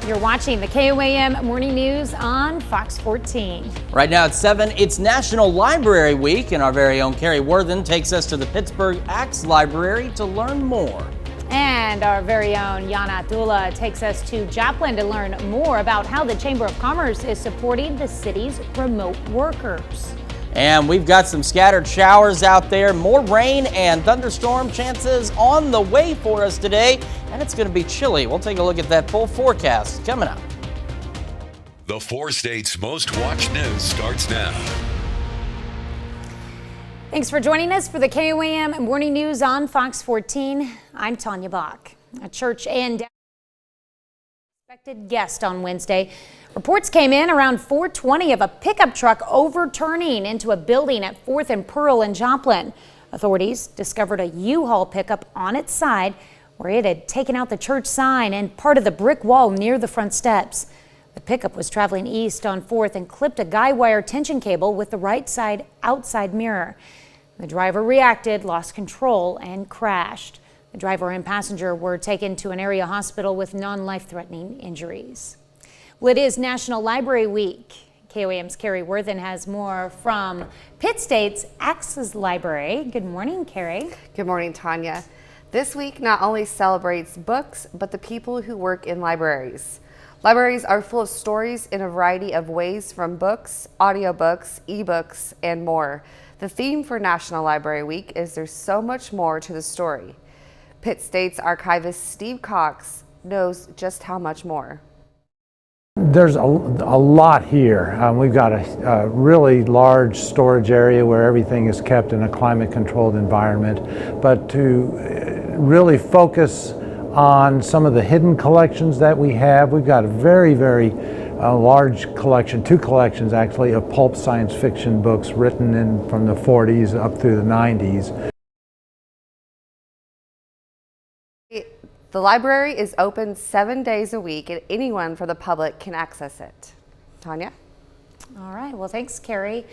You're watching the KOAM Morning News on Fox 14. Right now at 7, it's National Library Week, and our very own Carrie Worthen takes us to the Pittsburgh Axe Library to learn more. And our very own Yana Abdullah takes us to Joplin to learn more about how the Chamber of Commerce is supporting the city's remote workers. And we've got some scattered showers out there, more rain and thunderstorm chances on the way for us today, and it's going to be chilly. We'll take a look at that full forecast coming up. The 4 states' most watched news starts now. Thanks for joining us for the KOAM Morning News on Fox 14. I'm Tanya Bach. A church and expected guest on Wednesday. Reports came in around 4:20 of a pickup truck overturning into a building at 4th and Pearl in Joplin. Authorities discovered a U-Haul pickup on its side where it had taken out the church sign and part of the brick wall near the front steps. The pickup was traveling east on 4th and clipped a guy wire tension cable with the right side outside mirror. The driver reacted, lost control, and crashed. The driver and passenger were taken to an area hospital with non-life-threatening injuries. Well, it is National Library Week. KOAM's Carrie Worthen has more from Pitt State's Axe Library. Good morning, Carrie. Good morning, Tanya. This week not only celebrates books, but the people who work in libraries. Libraries are full of stories in a variety of ways, from books, audiobooks, ebooks, and more. The theme for National Library Week is "There's so much more to the story." Pitt State's archivist Steve Cox knows just how much more. There's a lot here. We've got a really large storage area where everything is kept in a climate-controlled environment. But to really focus on some of the hidden collections that we have, we've got a very large collection, 2 collections actually, of pulp science fiction books written from the 40s up through the 90s. The library is open 7 days a week, and anyone from the public can access it. Tanya? All right. Well, thanks, Carrie.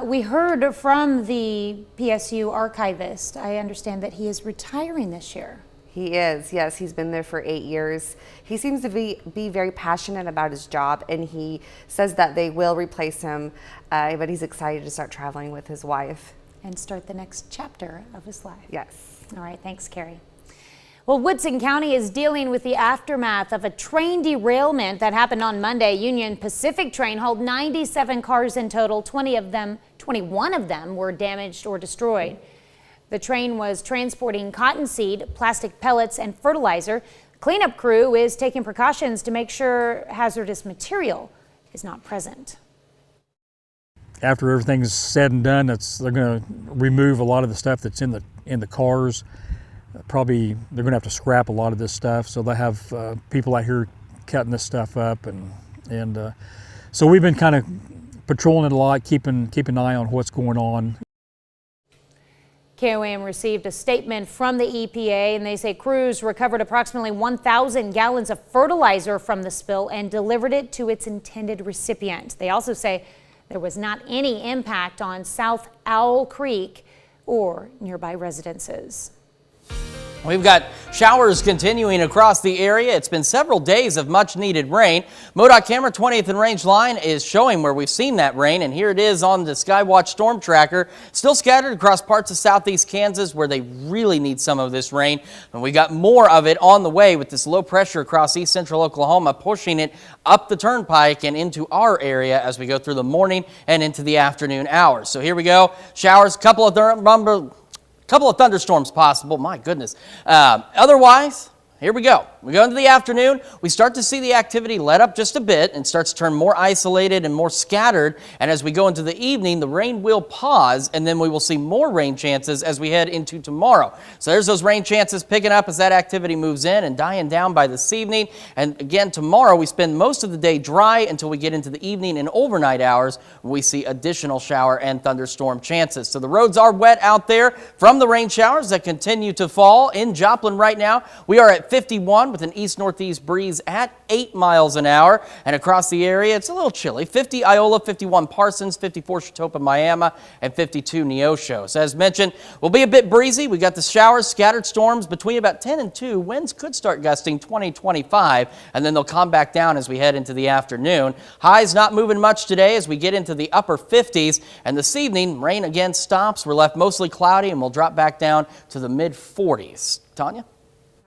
We heard from the PSU archivist. I understand that he is retiring this year. He is, yes. He's been there for 8 years. He seems to be very passionate about his job, and he says that they will replace him, but he's excited to start traveling with his wife. And start the next chapter of his life. Yes. All right. Thanks, Carrie. Well, Woodson County is dealing with the aftermath of a train derailment that happened on Monday. Union Pacific train hauled 97 cars in total. 21 of them were damaged or destroyed. The train was transporting cottonseed, plastic pellets, and fertilizer. The cleanup crew is taking precautions to make sure hazardous material is not present. After everything's said and done, they're going to remove a lot of the stuff that's in the cars. Probably they're going to have to scrap a lot of this stuff, so they have people out here cutting this stuff up, and so we've been kind of patrolling it a lot, keeping an eye on what's going on. KOAM received a statement from the EPA, and they say crews recovered approximately 1,000 gallons of fertilizer from the spill and delivered it to its intended recipient. They also say there was not any impact on South Owl Creek or nearby residences. We've got showers continuing across the area. It's been several days of much needed rain. MoDOT camera 20th and range line is showing where we've seen that rain, and here it is on the Skywatch storm tracker. Still scattered across parts of southeast Kansas where they really need some of this rain. And we got more of it on the way with this low pressure across east central Oklahoma, pushing it up the turnpike and into our area as we go through the morning and into the afternoon hours. So here we go. Showers, couple of thunderstorms possible. My goodness. Otherwise, here we go. We go into the afternoon. We start to see the activity let up just a bit and starts to turn more isolated and more scattered. And as we go into the evening, the rain will pause, and then we will see more rain chances as we head into tomorrow. So there's those rain chances picking up as that activity moves in and dying down by this evening. And again, tomorrow we spend most of the day dry until we get into the evening and overnight hours when we see additional shower and thunderstorm chances. So the roads are wet out there from the rain showers that continue to fall in Joplin right now. We are at 51. with an east-northeast breeze at 8 miles an hour. And across the area, it's a little chilly. 50 Iola, 51 Parsons, 54 Chetopa, Miami, and 52 Neosho. So as mentioned, we'll be a bit breezy. We got the showers, scattered storms between about 10 and 2. Winds could start gusting 20-25, and then they'll calm back down as we head into the afternoon. Highs not moving much today as we get into the upper 50s. And this evening, rain again stops. We're left mostly cloudy, and we'll drop back down to the mid-40s. Tanya?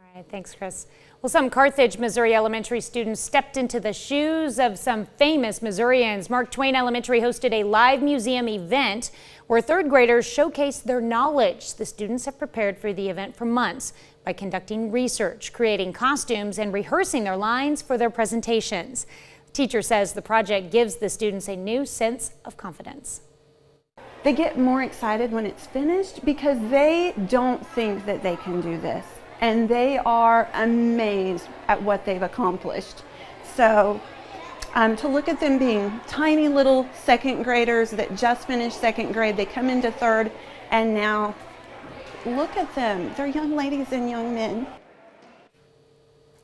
All right, thanks, Chris. Well, some Carthage, Missouri elementary students stepped into the shoes of some famous Missourians. Mark Twain Elementary hosted a live museum event where third graders showcased their knowledge. The students have prepared for the event for months by conducting research, creating costumes, and rehearsing their lines for their presentations. The teacher says the project gives the students a new sense of confidence. They get more excited when it's finished because they don't think that they can do this, and they are amazed at what they've accomplished. So to look at them being tiny little second graders that just finished second grade, they come into third, and now look at them. They're young ladies and young men.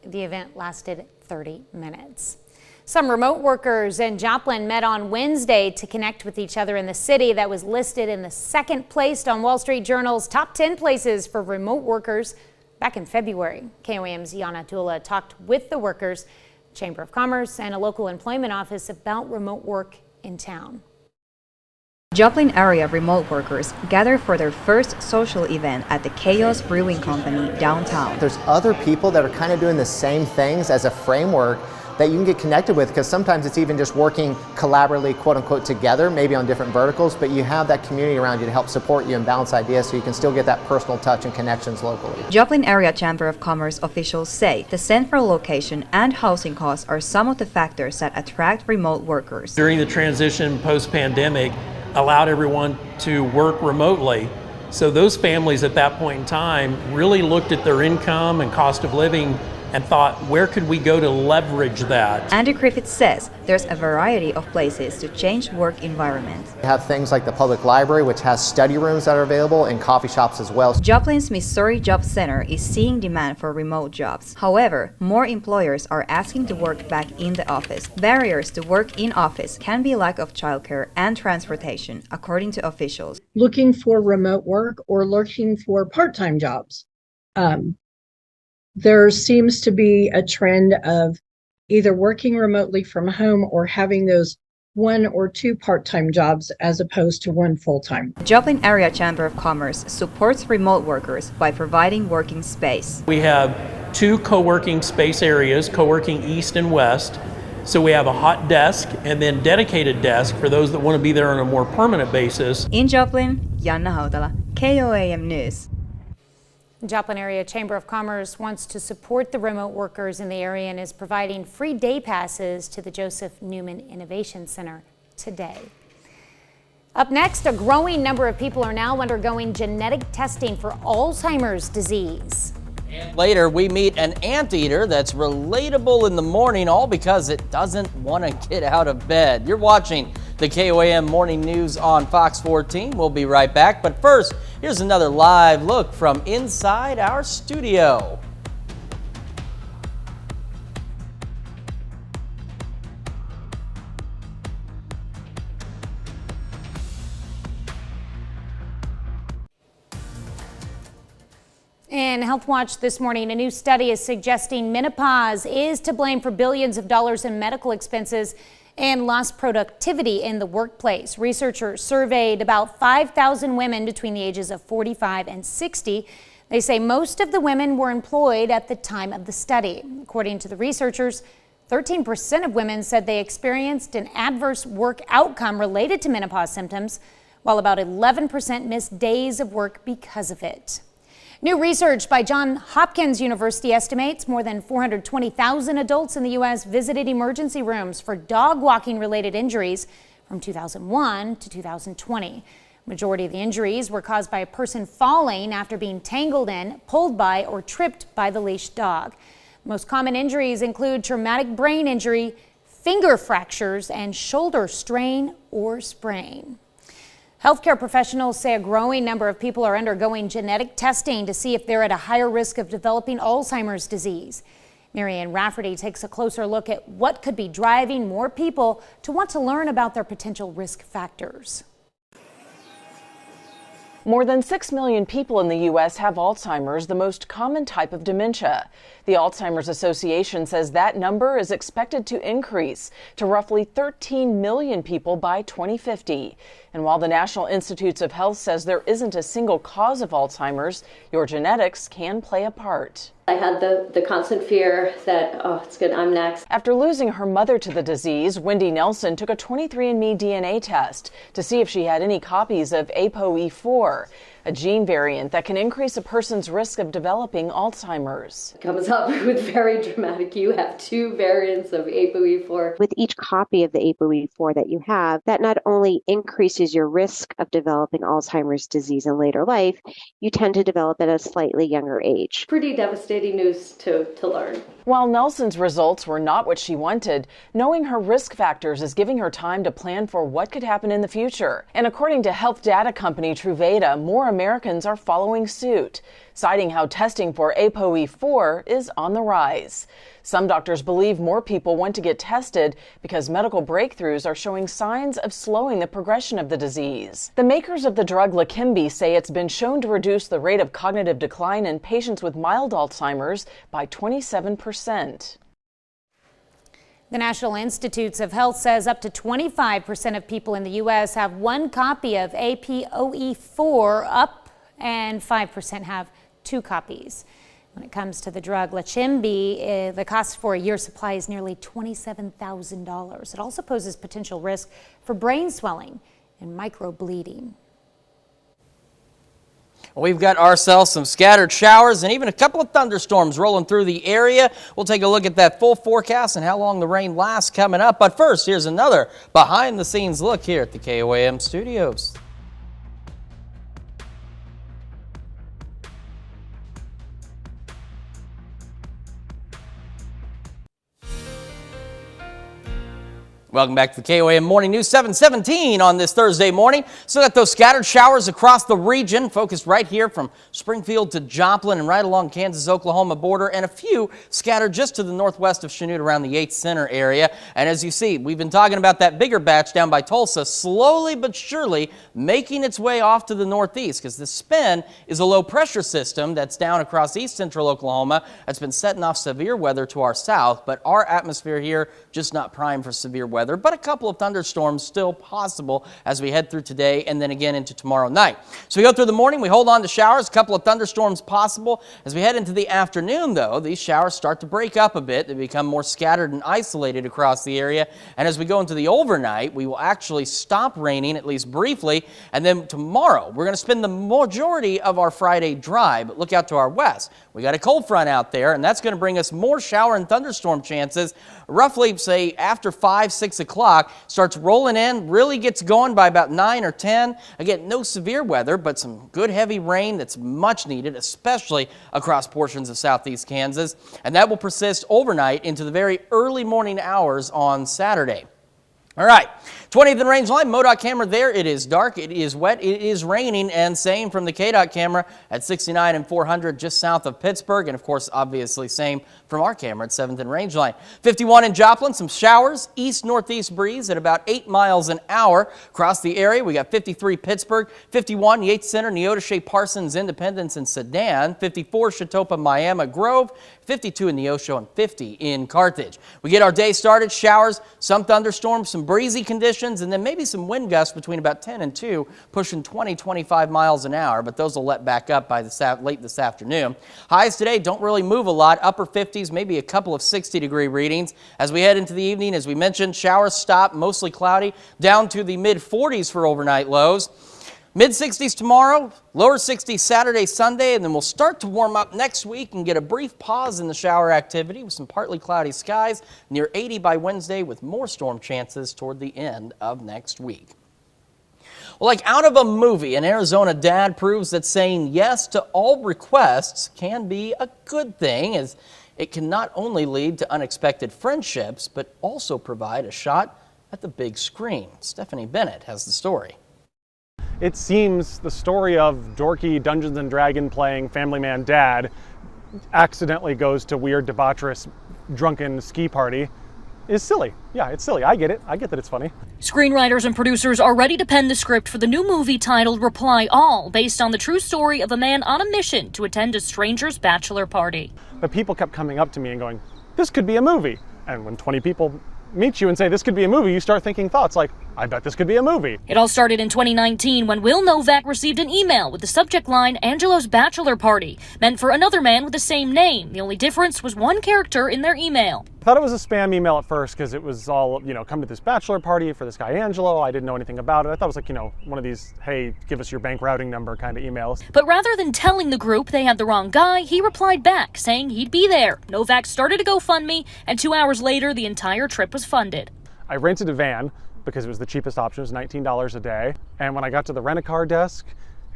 The event lasted 30 minutes. Some remote workers in Joplin met on Wednesday to connect with each other in the city that was listed in the second place on Wall Street Journal's top 10 places for remote workers back in February. KOAM's Yana Dula talked with the workers, Chamber of Commerce, and a local employment office about remote work in town. Joplin area remote workers gather for their first social event at the Chaos Brewing Company downtown. There's other people that are kind of doing the same things as a framework that you can get connected with, because sometimes it's even just working collaboratively, quote unquote, together, maybe on different verticals, but you have that community around you to help support you and bounce ideas so you can still get that personal touch and connections locally. Joplin Area Chamber of Commerce officials say the central location and housing costs are some of the factors that attract remote workers. During the transition post-pandemic, allowed everyone to work remotely. So those families at that point in time really looked at their income and cost of living and thought, where could we go to leverage that? Andy Griffith says there's a variety of places to change work environment. We have things like the public library, which has study rooms that are available, and coffee shops as well. Joplin's Missouri Job Center is seeing demand for remote jobs. However, more employers are asking to work back in the office. Barriers to work in office can be lack of childcare and transportation, according to officials. Looking for remote work or looking for part-time jobs. There seems to be a trend of either working remotely from home or having those 1 or 2 part-time jobs as opposed to 1 full-time. Joplin Area Chamber of Commerce supports remote workers by providing working space. We have 2 co-working space areas, co-working east and west. So we have a hot desk and then dedicated desk for those that want to be there on a more permanent basis. In Joplin, Janna Hautala, KOAM News. Joplin Area Chamber of Commerce wants to support the remote workers in the area and is providing free day passes to the Joseph Newman Innovation Center today. Up next, a growing number of people are now undergoing genetic testing for Alzheimer's disease. And later, we meet an anteater that's relatable in the morning, all because it doesn't want to get out of bed. You're watching the KOAM Morning News on Fox 14. We'll be right back. But first, here's another live look from inside our studio. In Health Watch this morning, a new study is suggesting menopause is to blame for billions of dollars in medical expenses and lost productivity in the workplace. Researchers surveyed about 5,000 women between the ages of 45 and 60. They say most of the women were employed at the time of the study. According to the researchers, 13% of women said they experienced an adverse work outcome related to menopause symptoms, while about 11% missed days of work because of it. New research by Johns Hopkins University estimates more than 420,000 adults in the U.S. visited emergency rooms for dog walking related injuries from 2001 to 2020. Majority of the injuries were caused by a person falling after being tangled in, pulled by, or tripped by the leashed dog. Most common injuries include traumatic brain injury, finger fractures, and shoulder strain or sprain. Healthcare professionals say a growing number of people are undergoing genetic testing to see if they're at a higher risk of developing Alzheimer's disease. Marianne Rafferty takes a closer look at what could be driving more people to want to learn about their potential risk factors. More than 6 million people in the U.S. have Alzheimer's, the most common type of dementia. The Alzheimer's Association says that number is expected to increase to roughly 13 million people by 2050. And while the National Institutes of Health says there isn't a single cause of Alzheimer's, your genetics can play a part. I had the constant fear that, oh, it's good, I'm next. After losing her mother to the disease, Wendy Nelson took a 23andMe DNA test to see if she had any copies of ApoE4, a gene variant that can increase a person's risk of developing Alzheimer's. It comes up with very dramatic. You have 2 variants of ApoE4. With each copy of the ApoE4 that you have, that not only increases your risk of developing Alzheimer's disease in later life, you tend to develop at a slightly younger age. Pretty devastating news to learn. While Nelson's results were not what she wanted, knowing her risk factors is giving her time to plan for what could happen in the future. And according to health data company Truvada, more Americans are following suit, citing how testing for ApoE4 is on the rise. Some doctors believe more people want to get tested because medical breakthroughs are showing signs of slowing the progression of the disease. The makers of the drug Leqembi say it's been shown to reduce the rate of cognitive decline in patients with mild Alzheimer's by 27%. The National Institutes of Health says up to 25% of people in the U.S. have 1 copy of ApoE4 up, and 5% have 2 copies. When it comes to the drug Leqembi, the cost for a year's supply is nearly $27,000. It also poses potential risk for brain swelling and microbleeding. We've got ourselves some scattered showers and even a couple of thunderstorms rolling through the area. We'll take a look at that full forecast and how long the rain lasts coming up. But first, here's another behind-the-scenes look here at the KOAM studios. Welcome back to the KOAM Morning News, 7:17 on this Thursday morning. So got those scattered showers across the region, focused right here from Springfield to Joplin and right along Kansas-Oklahoma border, and a few scattered just to the northwest of Chanute around the Yates Center area. And as you see, we've been talking about that bigger batch down by Tulsa, slowly but surely making its way off to the northeast, because the spin is a low-pressure system that's down across east central Oklahoma that's been setting off severe weather to our south, but our atmosphere here just not primed for severe weather. But a couple of thunderstorms still possible as we head through today and then again into tomorrow night. So we go through the morning, we hold on to showers, a couple of thunderstorms possible. As we head into the afternoon, though, these showers start to break up a bit. They become more scattered and isolated across the area. And as we go into the overnight, we will actually stop raining, at least briefly. And then tomorrow, we're going to spend the majority of our Friday dry. But look out to our west. We got a cold front out there, and that's going to bring us more shower and thunderstorm chances roughly, say, after 5, 6 o'clock, starts rolling in, really gets going by about 9 or 10. Again, no severe weather, but some good heavy rain that's much needed, especially across portions of southeast Kansas. And that will persist overnight into the very early morning hours on Saturday. All right, 20th and range line, MoDOT camera there. It is dark, it is wet, it is raining, and same from the KDOT camera at 69 and 400 just south of Pittsburgh. And of course, obviously same from our camera at 7th and range line. 51 in Joplin, some showers, east-northeast breeze at about 8 miles an hour across the area. We got 53 Pittsburgh, 51 Yates Center, Neodesha, Parsons, Independence, and Sedan, 54 Chetopa, Miami Grove, 52 in Neosho, and 50 in Carthage. We get our day started, showers, some thunderstorms, some breezy conditions, and then maybe some wind gusts between about 10 and 2, pushing 20, 25 miles an hour, but those will let back up by late this afternoon. Highs today don't really move a lot, upper 50s, maybe a couple of 60-degree readings. As we head into the evening, as we mentioned, showers stop, mostly cloudy, down to the mid-40s for overnight lows. Mid-60s tomorrow, lower 60s Saturday, Sunday, and then we'll start to warm up next week and get a brief pause in the shower activity with some partly cloudy skies, near 80 by Wednesday with more storm chances toward the end of next week. Well, like out of a movie, an Arizona dad proves that saying yes to all requests can be a good thing, as it can not only lead to unexpected friendships, but also provide a shot at the big screen. Stephanie Bennett has the story. It seems the story of dorky Dungeons & Dragons playing family man dad accidentally goes to weird debaucherous drunken ski party is silly. Yeah, it's silly. I get it. I get that it's funny. Screenwriters and producers are ready to pen the script for the new movie titled Reply All, based on the true story of a man on a mission to attend a stranger's bachelor party. But people kept coming up to me and going, this could be a movie. And when 20 people meet you and say this could be a movie, you start thinking thoughts like, I bet this could be a movie. It all started in 2019 when Will Novak received an email with the subject line, Angelo's bachelor party, meant for another man with the same name. The only difference was one character in their email. I thought it was a spam email at first because it was all, come to this bachelor party for this guy Angelo. I didn't know anything about it. I thought it was like, one of these, hey, give us your bank routing number kind of emails. But rather than telling the group they had the wrong guy, he replied back saying he'd be there. Novak started a GoFundMe, and 2 hours later, the entire trip was funded. I rented a van because it was the cheapest option. It was $19 a day. And when I got to the rent-a-car desk,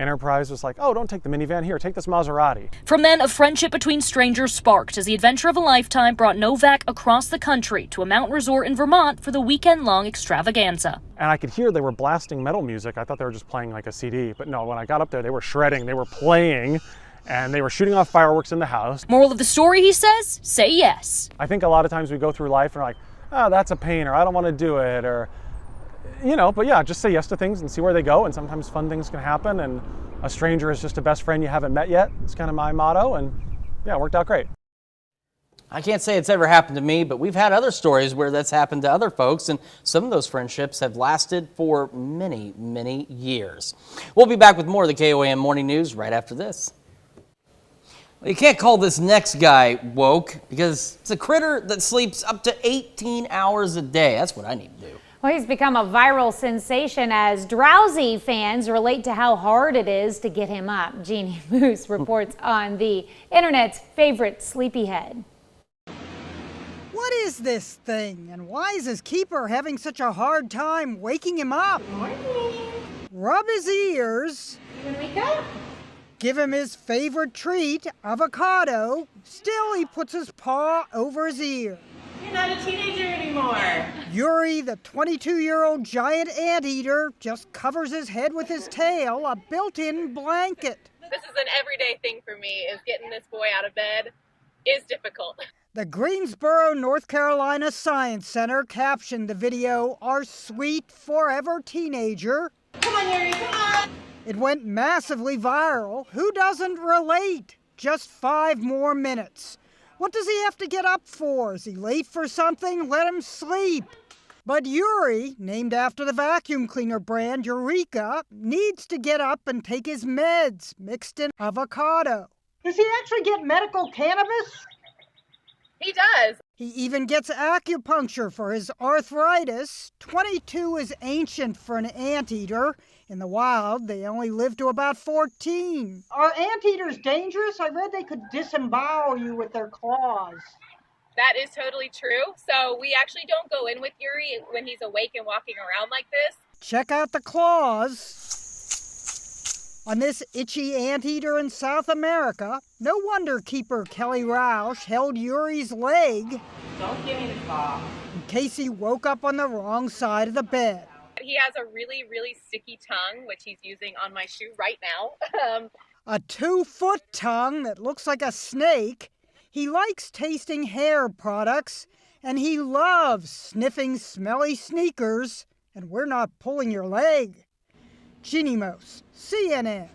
Enterprise was like, oh, don't take the minivan here, take this Maserati. From then, a friendship between strangers sparked as the adventure of a lifetime brought Novak across the country to a mountain resort in Vermont for the weekend-long extravaganza. And I could hear they were blasting metal music. I thought they were just playing like a CD. But no, when I got up there, they were shredding, they were playing, and they were shooting off fireworks in the house. Moral of the story, he says, say yes. I think a lot of times we go through life and we're like, oh, that's a pain, or I don't want to do it, or, but yeah, just say yes to things and see where they go, and sometimes fun things can happen, and a stranger is just a best friend you haven't met yet. It's kind of my motto, and yeah, it worked out great. I can't say it's ever happened to me, but we've had other stories where that's happened to other folks, and some of those friendships have lasted for many, many years. We'll be back with more of the KOAM Morning News right after this. Well, you can't call this next guy woke because it's a critter that sleeps up to 18 hours a day. That's what I need to do. Well, he's become a viral sensation as drowsy fans relate to how hard it is to get him up. Jeannie Moose reports on the internet's favorite sleepyhead. What is this thing, and why is his keeper having such a hard time waking him up? Good morning. Rub his ears. You gonna wake up? Give him his favorite treat, avocado. Still, he puts his paw over his ear. You're not a teenager anymore. Yuri, the 22-year-old giant anteater, just covers his head with his tail, a built-in blanket. This is an everyday thing for me, is getting this boy out of bed is difficult. The Greensboro, North Carolina Science Center captioned the video, "Our sweet forever teenager." Come on, Yuri, come on. It went massively viral. Who doesn't relate? Just 5 more minutes. What does he have to get up for? Is he late for something? Let him sleep. But Yuri, named after the vacuum cleaner brand Eureka, needs to get up and take his meds, mixed in avocado. Does he actually get medical cannabis? He does. He even gets acupuncture for his arthritis. 22 is ancient for an anteater. In the wild, they only live to about 14. Are anteaters dangerous? I read they could disembowel you with their claws. That is totally true. So we actually don't go in with Yuri when he's awake and walking around like this. Check out the claws on this itchy anteater in South America. No wonder keeper Kelly Roush held Yuri's leg. Don't give me the claw. In case he woke up on the wrong side of the bed. He has a really, really sticky tongue, which he's using on my shoe right now. A 2-foot tongue that looks like a snake. He likes tasting hair products, and he loves sniffing smelly sneakers. And we're not pulling your leg. Jeannie Moose, CNN.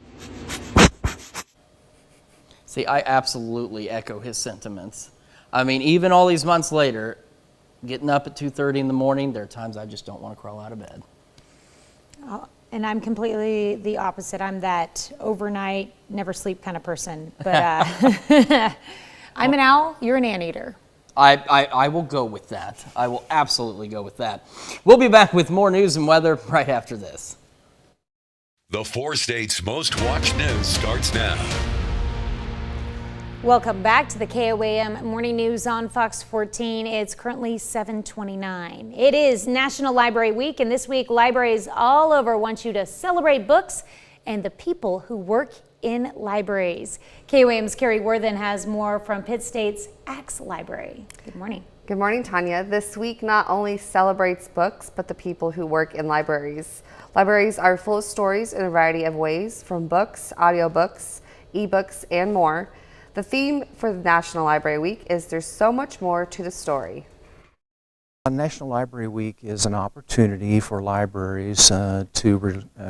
See, I absolutely echo his sentiments. I mean, even all these months later, getting up at 2:30 in the morning, there are times I just don't want to crawl out of bed. And I'm completely the opposite. I'm that overnight, never sleep kind of person. But I'm an owl, you're an anteater. I will go with that. I will absolutely go with that. We'll be back with more news and weather right after this. The 4 states' most watched news starts now. Welcome back to the KOAM Morning News on Fox 14. It's currently 7:29. It is National Library Week, and this week libraries all over want you to celebrate books and the people who work in libraries. KOAM's Carrie Worthen has more from Pitt State's Axe Library. Good morning. Good morning, Tanya. This week not only celebrates books, but the people who work in libraries. Libraries are full of stories in a variety of ways, from books, audiobooks, ebooks, and more. The theme for the National Library Week is There's So Much More to the Story. National Library Week is an opportunity for libraries to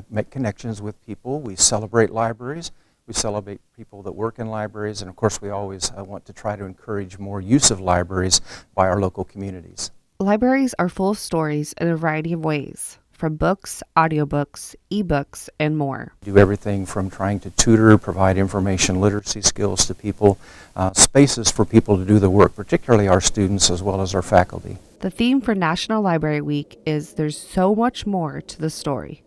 make connections with people. We celebrate libraries. We celebrate people that work in libraries, and of course we always want to try to encourage more use of libraries by our local communities. Libraries are full of stories in a variety of ways, from books, audiobooks, ebooks, and more. Do everything from trying to tutor, provide information literacy skills to people, spaces for people to do the work, particularly our students as well as our faculty. The theme for National Library Week is There's So Much More to the Story.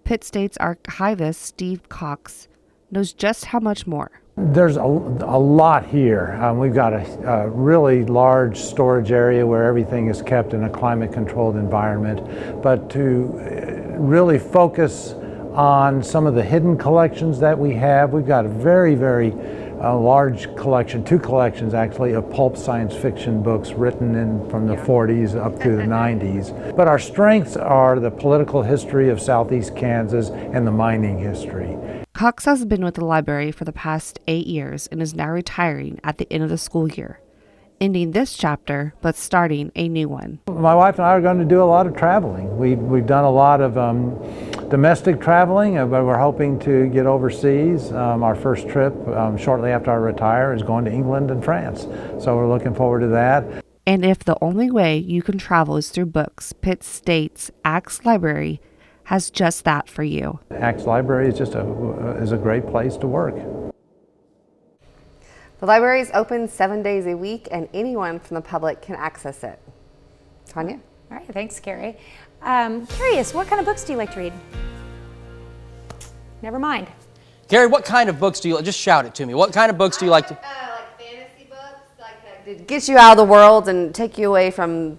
Pitt State's archivist Steve Cox knows just how much more. There's a lot here. We've got a really large storage area where everything is kept in a climate-controlled environment, but to really focus on some of the hidden collections that we have, we've got a very, very large collection, two collections actually, of pulp science fiction books written from the 40s up through the 90s. But our strengths are the political history of Southeast Kansas and the mining history. Cox has been with the library for the past 8 years and is now retiring at the end of the school year, ending this chapter but starting a new one. My wife and I are going to do a lot of traveling. We've done a lot of domestic traveling, but we're hoping to get overseas. Our first trip shortly after I retire is going to England and France, so we're looking forward to that. And if the only way you can travel is through books, Pitt State's Axe Library has just that for you. Axe Library is just a great place to work. The library is open 7 days a week and anyone from the public can access it. Tanya? All right, thanks, Carrie. Curious, what kind of books do you like to read? Never mind. Carrie, what kind of books do you like? Just shout it to me. What kind of books do you like to? Like fantasy books, to get you out of the world and take you away from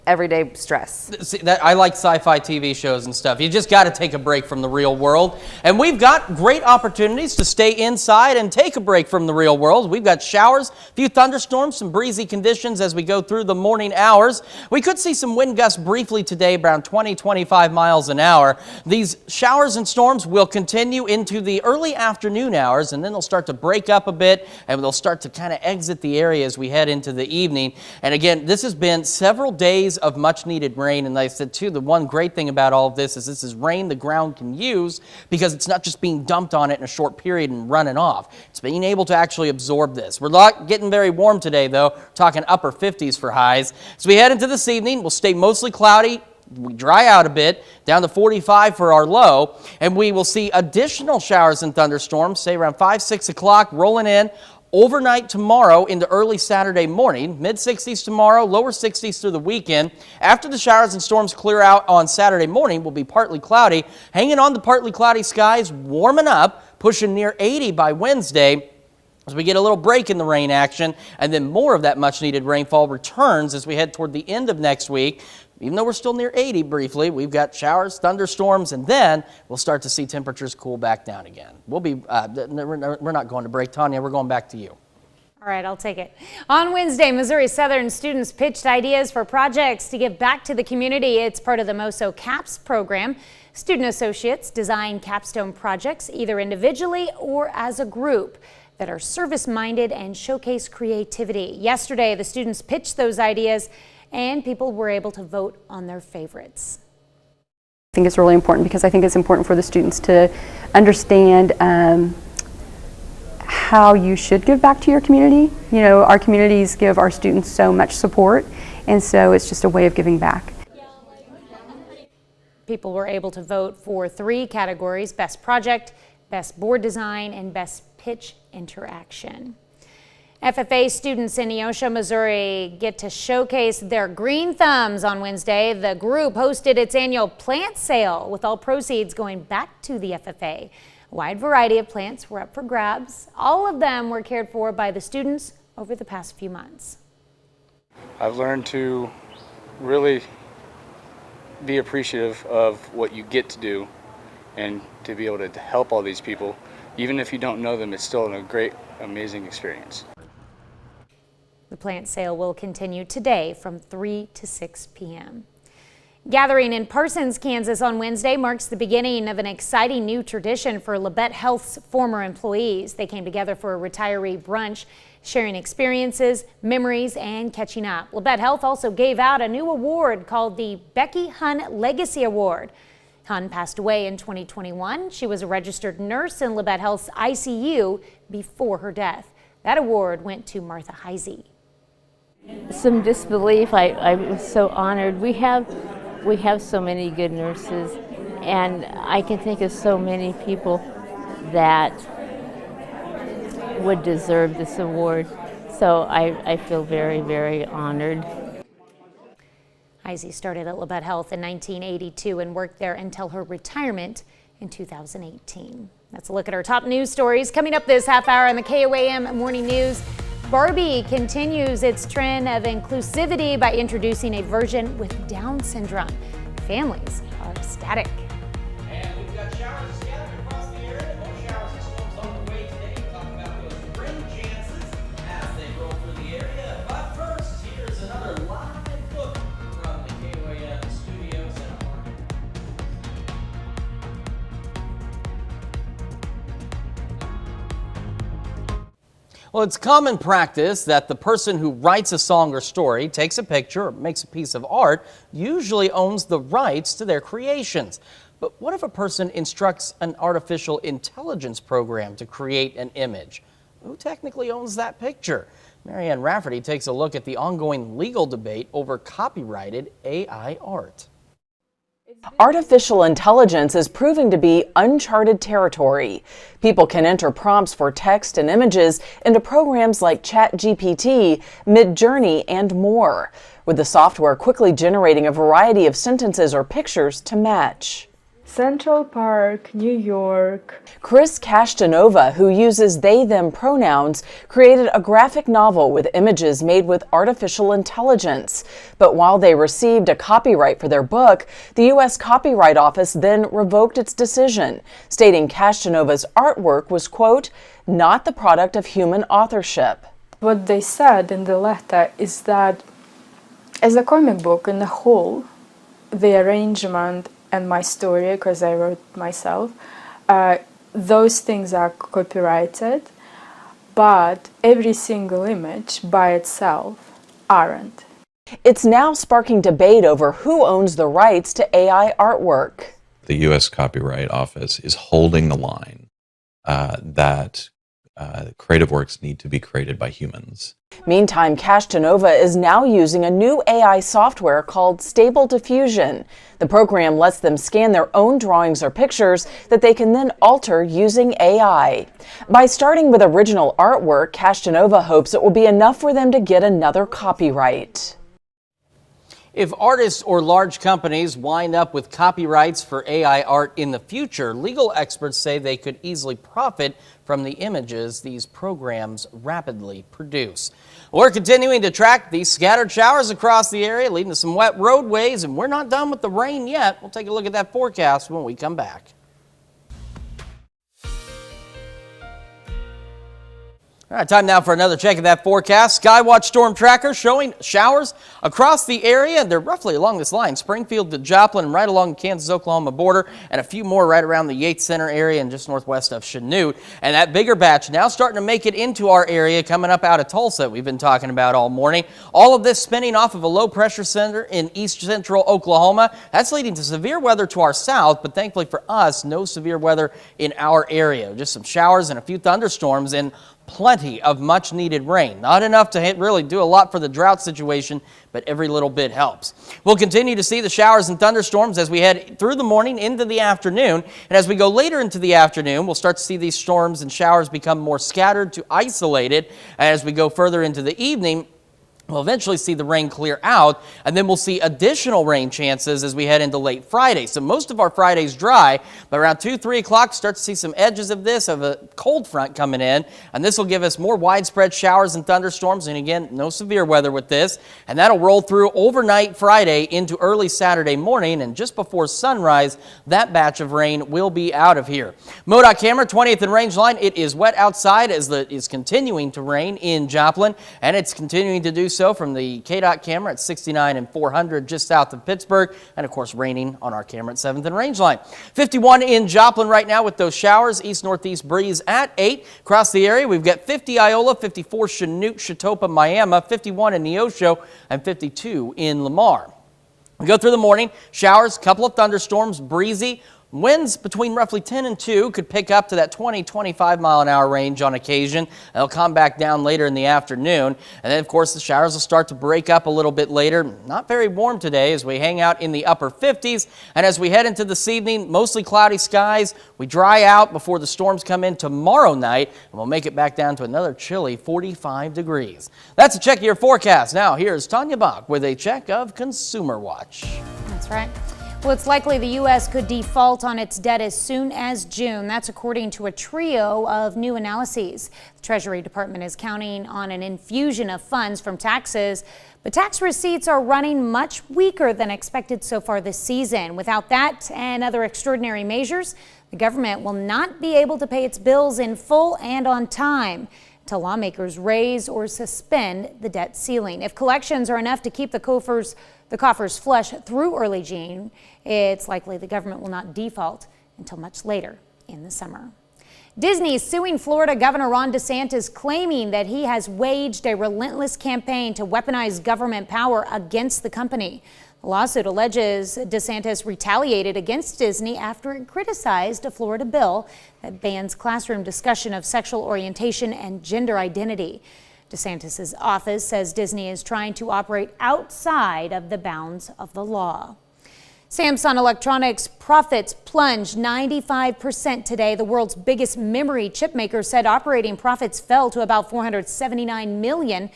everyday stress. See, I like sci-fi TV shows and stuff. You just got to take a break from the real world. And we've got great opportunities to stay inside and take a break from the real world. We've got showers, a few thunderstorms, some breezy conditions as we go through the morning hours. We could see some wind gusts briefly today, around 20-25 miles an hour. These showers and storms will continue into the early afternoon hours, and then they'll start to break up a bit, and they'll start to kind of exit the area as we head into the evening. And again, this has been several days of much needed rain, and like I said too, the one great thing about all of this is rain the ground can use, because it's not just being dumped on it in a short period and running off. It's being able to actually absorb this. We're not getting very warm today though, talking upper 50s for highs. As we head into this evening, we'll stay mostly cloudy. We dry out a bit, down to 45 for our low, and we will see additional showers and thunderstorms, say around 5, 6 o'clock, rolling in overnight tomorrow into early Saturday morning. Mid-60s tomorrow, lower 60s through the weekend. After the showers and storms clear out on Saturday morning, will be partly cloudy. Hanging on the partly cloudy skies, warming up, pushing near 80 by Wednesday, as we get a little break in the rain action, and then more of that much-needed rainfall returns as we head toward the end of next week. Even though we're still near 80 briefly, we've got showers, thunderstorms, and then we'll start to see temperatures cool back down again. We'll be, we're not going to break. Tanya, we're going back to you. All right, I'll take it. On Wednesday, Missouri Southern students pitched ideas for projects to give back to the community. It's part of the MOSO CAPS program. Student associates design capstone projects either individually or as a group that are service-minded and showcase creativity. Yesterday, the students pitched those ideas and people were able to vote on their favorites. I think it's really important because I think it's important for the students to understand how you should give back to your community. You know, our communities give our students so much support, and so it's just a way of giving back. People were able to vote for 3 categories: Best Project, Best Board Design, and Best Pitch Interaction. FFA students in Neosho, Missouri get to showcase their green thumbs on Wednesday. The group hosted its annual plant sale with all proceeds going back to the FFA. A wide variety of plants were up for grabs. All of them were cared for by the students over the past few months. I've learned to really be appreciative of what you get to do and to be able to help all these people. Even if you don't know them, it's still a great, amazing experience. The plant sale will continue today from 3 to 6 p.m. Gathering in Parsons, Kansas on Wednesday marks the beginning of an exciting new tradition for Labette Health's former employees. They came together for a retiree brunch, sharing experiences, memories, and catching up. Labette Health also gave out a new award called the Becky Hunn Legacy Award. Hunn passed away in 2021. She was a registered nurse in Labette Health's ICU before her death. That award went to Martha Heisey. Some disbelief. I was so honored. We have so many good nurses, and I can think of so many people that would deserve this award. So I feel very, very honored. Heisey started at Labette Health in 1982 and worked there until her retirement in 2018. That's a look at our top news stories. Coming up this half hour on the KOAM Morning News, Barbie continues its trend of inclusivity by introducing a version with Down syndrome. Families are ecstatic. And we've got showers scattered across the area. More showers and storms on the way today. Talk about those rain chances as they roll through the area. But first, here's another live look from the KOAM studios in Oregon. Well, it's common practice that the person who writes a song or story, takes a picture, or makes a piece of art, usually owns the rights to their creations. But what if a person instructs an artificial intelligence program to create an image? Who technically owns that picture? Marianne Rafferty takes a look at the ongoing legal debate over copyrighted AI art. Artificial intelligence is proving to be uncharted territory. People can enter prompts for text and images into programs like ChatGPT, Midjourney, and more, with the software quickly generating a variety of sentences or pictures to match. Central Park, New York. Chris Castanova, who uses they/them pronouns, created a graphic novel with images made with artificial intelligence. But while they received a copyright for their book, the U.S. Copyright Office then revoked its decision, stating Castanova's artwork was, quote, not the product of human authorship. What they said in the letter is that as a comic book in the whole, the arrangement and my story, because I wrote myself, those things are copyrighted, but every single image by itself aren't. It's now sparking debate over who owns the rights to AI artwork. The U.S. Copyright Office is holding the line that creative works need to be created by humans. Meantime, Castanova is now using a new AI software called Stable Diffusion. The program lets them scan their own drawings or pictures that they can then alter using AI. By starting with original artwork, Castanova hopes it will be enough for them to get another copyright. If artists or large companies wind up with copyrights for AI art in the future, legal experts say they could easily profit from the images these programs rapidly produce. We're continuing to track these scattered showers across the area, leading to some wet roadways, and we're not done with the rain yet. We'll take a look at that forecast when we come back. All right, time now for another check of that forecast. Skywatch Storm Tracker showing showers across the area. They're roughly along this line, Springfield to Joplin, and right along the Kansas-Oklahoma border, and a few more right around the Yates Center area and just northwest of Chanute. And that bigger batch now starting to make it into our area, coming up out of Tulsa, we've been talking about all morning. All of this spinning off of a low-pressure center in east central Oklahoma. That's leading to severe weather to our south, but thankfully for us, no severe weather in our area. Just some showers and a few thunderstorms and plenty of much needed rain. Not enough to really do a lot for the drought situation, but every little bit helps. We'll continue to see the showers and thunderstorms as we head through the morning into the afternoon. And as we go later into the afternoon, we'll start to see these storms and showers become more scattered to isolated. As we go further into the evening, we'll eventually see the rain clear out, and then we'll see additional rain chances as we head into late Friday. So most of our Friday's dry, but around 2, 3 o'clock, start to see some edges of a cold front coming in, and this will give us more widespread showers and thunderstorms, and again, no severe weather with this, and that'll roll through overnight Friday into early Saturday morning, and just before sunrise, that batch of rain will be out of here. MoDOT camera, 20th and Range Line, it is wet outside as it is continuing to rain in Joplin, and it's continuing to do so so from the KDOT camera at 69 and 400 just south of Pittsburgh, and of course raining on our camera at 7th and Range Line. 51 in Joplin right now with those showers. East-northeast breeze at 8. Across the area, we've got 50 Iola, 54 Chinook, Chetopa, Miami, 51 in Neosho, and 52 in Lamar. We go through the morning, showers, couple of thunderstorms, breezy. Winds between roughly 10 and 2 could pick up to that 20-25 mile an hour range on occasion. They'll come back down later in the afternoon. And then, of course, the showers will start to break up a little bit later. Not very warm today as we hang out in the upper 50s. And as we head into this evening, mostly cloudy skies. We dry out before the storms come in tomorrow night, and we'll make it back down to another chilly 45 degrees. That's a check of your forecast. Now, here's Tanya Bach with a check of Consumer Watch. That's right. Well, it's likely the U.S. could default on its debt as soon as June. That's according to a trio of new analyses. The Treasury Department is counting on an infusion of funds from taxes, but tax receipts are running much weaker than expected so far this season. Without that and other extraordinary measures, the government will not be able to pay its bills in full and on time until lawmakers raise or suspend the debt ceiling. If collections are enough to keep the coffers flush through early June, it's likely the government will not default until much later in the summer. Disney is suing Florida Governor Ron DeSantis, claiming that he has waged a relentless campaign to weaponize government power against the company. The lawsuit alleges DeSantis retaliated against Disney after it criticized a Florida bill that bans classroom discussion of sexual orientation and gender identity. DeSantis' office says Disney is trying to operate outside of the bounds of the law. Samsung Electronics profits plunged 95% today. The world's biggest memory chip maker said operating profits fell to about $479 million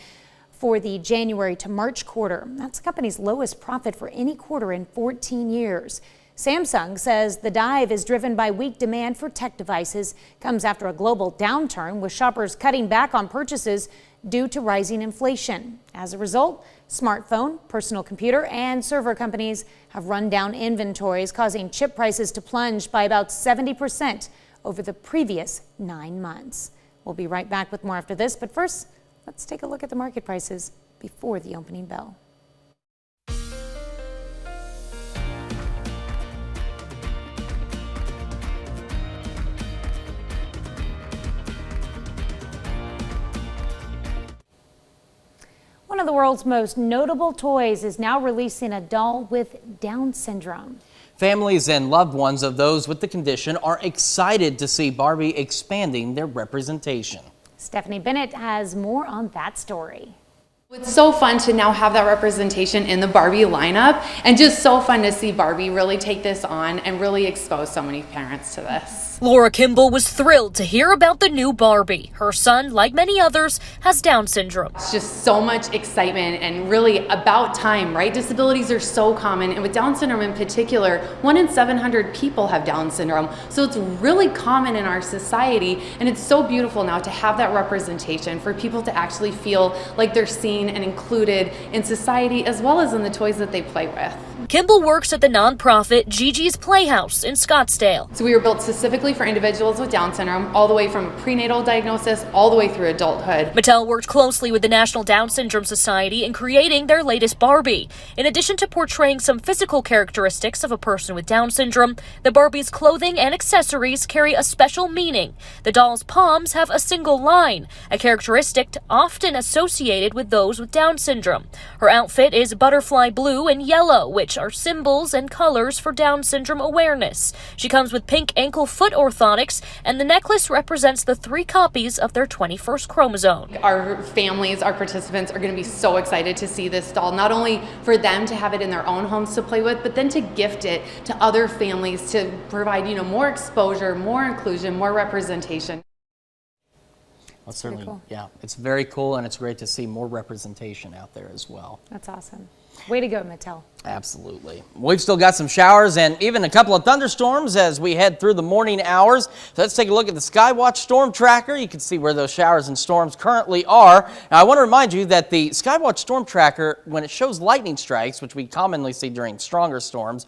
for the January to March quarter. That's the company's lowest profit for any quarter in 14 years. Samsung says the dive is driven by weak demand for tech devices, comes after a global downturn with shoppers cutting back on purchases due to rising inflation. As a result, smartphone, personal computer, and server companies have run down inventories, causing chip prices to plunge by about 70% over the previous 9 months. We'll be right back with more after this, but first, let's take a look at the market prices before the opening bell. One of the world's most notable toys is now releasing a doll with Down syndrome. Families and loved ones of those with the condition are excited to see Barbie expanding their representation. Stephanie Bennett has more on that story. It's so fun to now have that representation in the Barbie lineup, and just so fun to see Barbie really take this on and really expose so many parents to this. Laura Kimball was thrilled to hear about the new Barbie. Her son, like many others, has Down syndrome. It's just so much excitement and really about time, right? Disabilities are so common, and with Down syndrome in particular, 1 in 700 people have Down syndrome. So it's really common in our society, and it's so beautiful now to have that representation for people to actually feel like they're seen and included in society as well as in the toys that they play with. Kimball works at the nonprofit Gigi's Playhouse in Scottsdale. So we were built specifically for individuals with Down syndrome, all the way from a prenatal diagnosis all the way through adulthood. Mattel worked closely with the National Down Syndrome Society in creating their latest Barbie. In addition to portraying some physical characteristics of a person with Down syndrome, the Barbie's clothing and accessories carry a special meaning. The doll's palms have a single line, a characteristic often associated with those with Down syndrome. Her outfit is butterfly blue and yellow, which are symbols and colors for Down syndrome awareness. She comes with pink ankle-foot orthotics, and the necklace represents the 3 copies of their 21st chromosome. Our families, our participants are going to be so excited to see this doll, not only for them to have it in their own homes to play with, but then to gift it to other families to provide, more exposure, more inclusion, more representation. Well, certainly, cool. Yeah, it's very cool, and it's great to see more representation out there as well. That's awesome. Way to go, Mattel. Absolutely. We've still got some showers and even a couple of thunderstorms as we head through the morning hours. So let's take a look at the Skywatch Storm Tracker. You can see where those showers and storms currently are. Now, I want to remind you that the Skywatch Storm Tracker, when it shows lightning strikes, which we commonly see during stronger storms,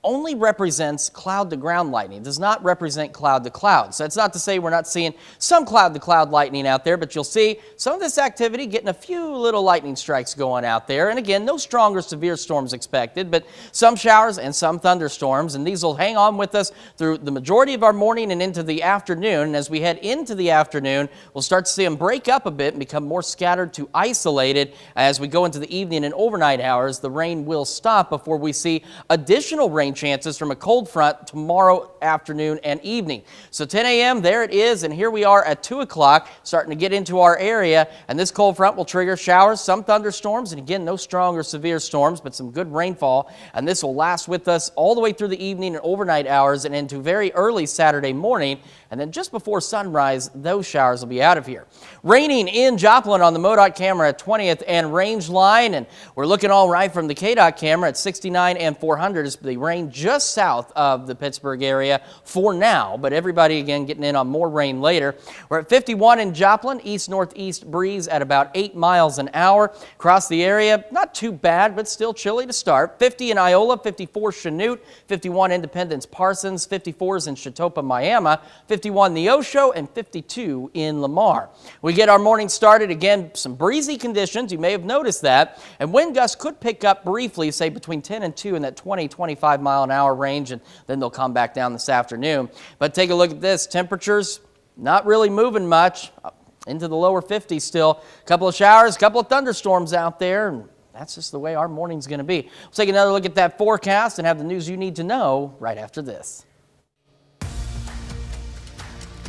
only represents cloud-to-ground lightning. It does not represent cloud-to-cloud. So that's not to say we're not seeing some cloud-to-cloud lightning out there, but you'll see some of this activity getting a few little lightning strikes going out there. And again, no strong or severe storms expected, but some showers and some thunderstorms, and these will hang on with us through the majority of our morning and into the afternoon. And as we head into the afternoon, we'll start to see them break up a bit and become more scattered to isolated. As we go into the evening and overnight hours, the rain will stop before we see additional rain chances from a cold front tomorrow afternoon and evening. So 10 a.m., there it is, and here we are at 2 o'clock, starting to get into our area, and this cold front will trigger showers, some thunderstorms, and again, no strong or severe storms, but some good rainfall, and this will last with us all the way through the evening and overnight hours and into very early Saturday morning, and then just before sunrise, those showers will be out of here. Raining in Joplin on the MoDOT camera at 20th and Range Line, and we're looking all right from the KDOT camera at 69 and 400 as the rain just south of the Pittsburgh area for now, but everybody again getting in on more rain later. We're at 51 in Joplin, east-northeast breeze at about 8 miles an hour. Across the area, not too bad, but still chilly to start. 50 in Iola, 54 Chanute, 51 Independence Parsons, 54s in Chautauqua, Miami, 51 Neosho, and 52 in Lamar. We get our morning started again, some breezy conditions. You may have noticed that, and wind gusts could pick up briefly, say between 10 and 2 in that 20-25 mile an hour range, and then they'll come back down this afternoon. But take a look at this. Temperatures not really moving much, into the lower 50s still. A couple of showers, a couple of thunderstorms out there, and that's just the way our morning's going to be. We'll take another look at that forecast and have the news you need to know right after this.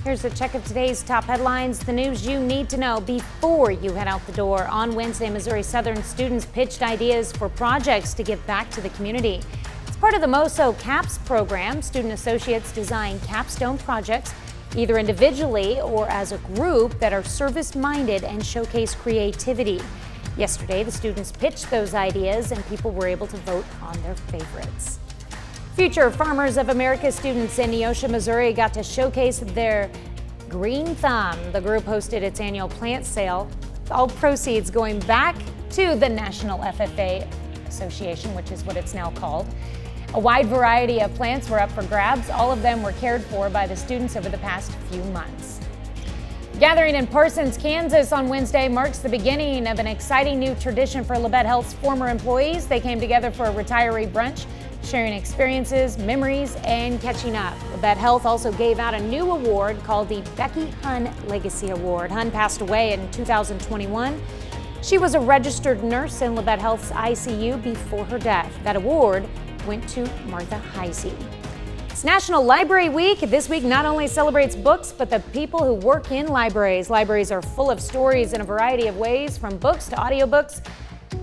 Here's a check of today's top headlines, the news you need to know before you head out the door. On Wednesday, Missouri Southern students pitched ideas for projects to give back to the community. As part of the MOSO CAPS program, student associates design capstone projects either individually or as a group that are service-minded and showcase creativity. Yesterday, the students pitched those ideas and people were able to vote on their favorites. Future Farmers of America students in Neosho, Missouri got to showcase their green thumb. The group hosted its annual plant sale, all proceeds going back to the National FFA Association, which is what it's now called. A wide variety of plants were up for grabs. All of them were cared for by the students over the past few months. Gathering in Parsons, Kansas on Wednesday marks the beginning of an exciting new tradition for Labette Health's former employees. They came together for a retiree brunch, sharing experiences, memories, and catching up. Labette Health also gave out a new award called the Becky Hunn Legacy Award. Hunn passed away in 2021. She was a registered nurse in Labette Health's ICU before her death. That award went to Martha Heisey. It's National Library Week. This week not only celebrates books, but the people who work in libraries. Libraries are full of stories in a variety of ways, from books to audiobooks,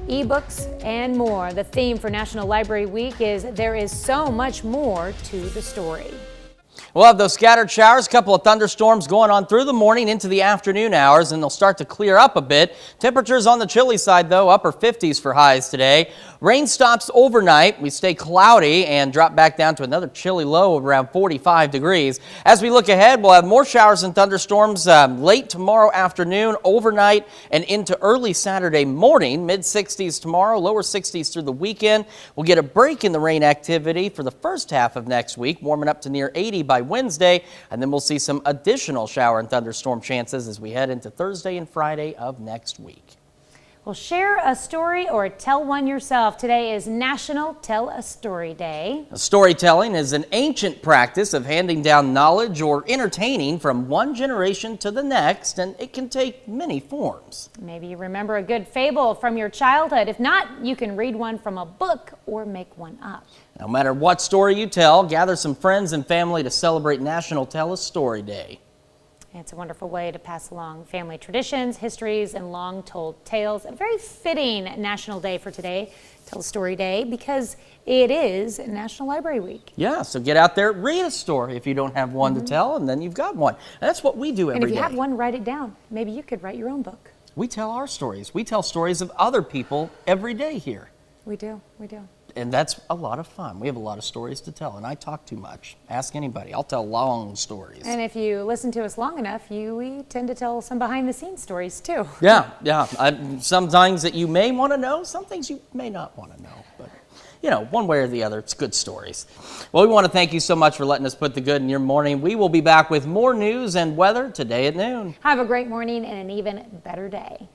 ebooks, and more. The theme for National Library Week is there is so much more to the story. We'll have those scattered showers, a couple of thunderstorms going on through the morning into the afternoon hours, and they'll start to clear up a bit. Temperatures on the chilly side, though, upper 50s for highs today. Rain stops overnight. We stay cloudy and drop back down to another chilly low of around 45 degrees. As we look ahead, we'll have more showers and thunderstorms late tomorrow afternoon, overnight, and into early Saturday morning. Mid-60s tomorrow, lower 60s through the weekend. We'll get a break in the rain activity for the first half of next week, warming up to near 80 by Wednesday, and then we'll see some additional shower and thunderstorm chances as we head into Thursday and Friday of next week. Well, share a story or tell one yourself. Today is National Tell a Story Day. Storytelling is an ancient practice of handing down knowledge or entertaining from one generation to the next, and it can take many forms. Maybe you remember a good fable from your childhood. If not, you can read one from a book or make one up. No matter what story you tell, gather some friends and family to celebrate National Tell a Story Day. It's a wonderful way to pass along family traditions, histories, and long-told tales. A very fitting National Day for today, Tell a Story Day, because it is National Library Week. Yeah, so get out there, read a story if you don't have one to tell, and then you've got one. And that's what we do every day. And if you have one, write it down. Maybe you could write your own book. We tell our stories. We tell stories of other people every day here. We do. We do. And that's a lot of fun. We have a lot of stories to tell, and I talk too much. Ask anybody. I'll tell long stories. And if you listen to us long enough, we tend to tell some behind-the-scenes stories too. Yeah. Some things that you may want to know, some things you may not want to know, but you know, one way or the other, it's good stories. Well, we want to thank you so much for letting us put the good in your morning. We will be back with more news and weather today at noon. Have a great morning and an even better day.